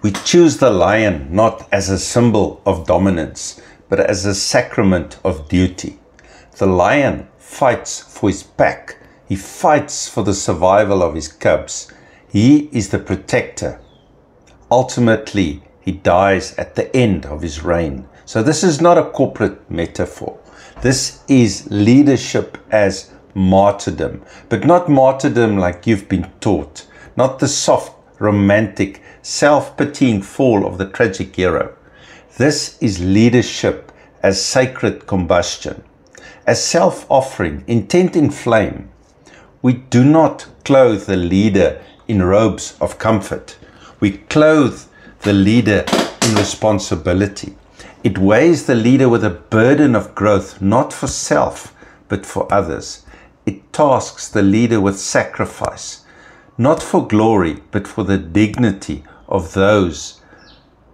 We choose the lion not as a symbol of dominance, but as a sacrament of duty. The lion fights for his pack. He fights for the survival of his cubs. He is the protector. Ultimately, he dies at the end of his reign. So this is not a corporate metaphor. This is leadership as martyrdom, but not martyrdom like you've been taught, not the soft, romantic, self-pitying fall of the tragic hero. This is leadership as sacred combustion, as self-offering, intent in flame. We do not clothe the leader in robes of comfort. We clothe the leader in responsibility. It weighs the leader with a burden of growth, not for self, but for others. It tasks the leader with sacrifice, not for glory, but for the dignity of those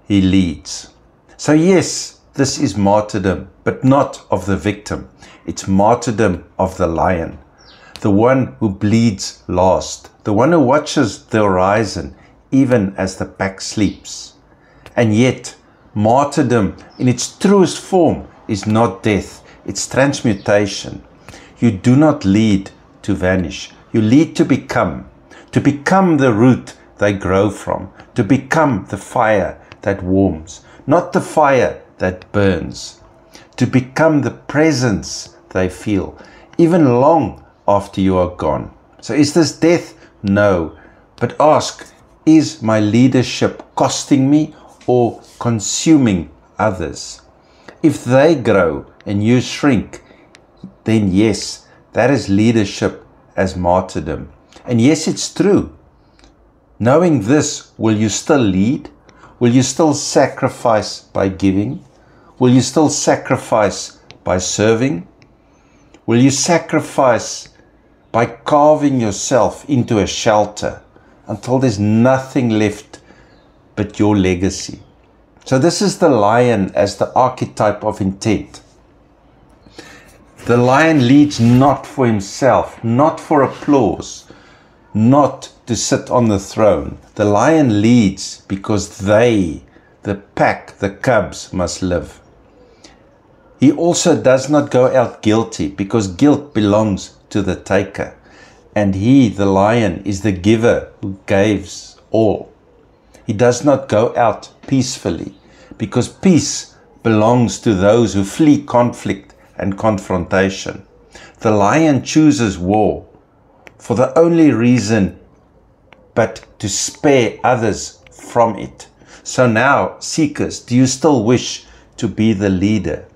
he leads. So yes, this is martyrdom, but not of the victim. It's martyrdom of the lion, the one who bleeds last, the one who watches the horizon even as the pack sleeps. And yet, martyrdom in its truest form is not death, it's transmutation. You do not lead to vanish, you lead to become the root they grow from, to become the fire that warms, not the fire that burns, to become the presence they feel, even long after you are gone. So is this death? No. But ask, is my leadership costing me or consuming others? If they grow and you shrink, then yes, that is leadership as martyrdom. And yes, it's true. Knowing this, will you still lead? Will you still sacrifice by giving? Will you still sacrifice by serving? Will you sacrifice by carving yourself into a shelter until there's nothing left but your legacy? So this is the lion as the archetype of intent. The lion leads not for himself, not for applause, not to sit on the throne. The lion leads because they, the pack, the cubs, must live. He also does not go out guilty because guilt belongs to the taker. And he, the lion, is the giver who gives all. He does not go out peacefully because peace belongs to those who flee conflict and confrontation. The lion chooses war for the only reason but to spare others from it. So now, seekers, do you still wish to be the leader?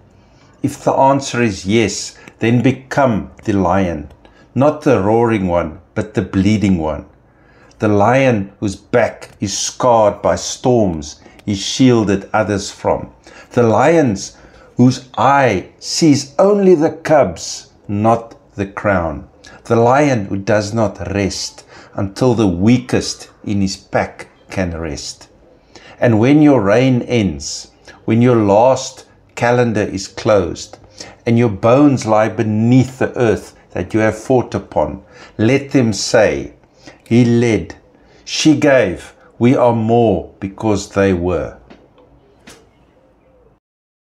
If the answer is yes, then become the lion, not the roaring one, but the bleeding one. The lion whose back is scarred by storms he shielded others from. The lions whose eye sees only the cubs, not the crown. The lion who does not rest until the weakest in his pack can rest. And when your reign ends, when your last calendar is closed, and your bones lie beneath the earth that you have fought upon, let them say, he led, she gave, we are more because they were.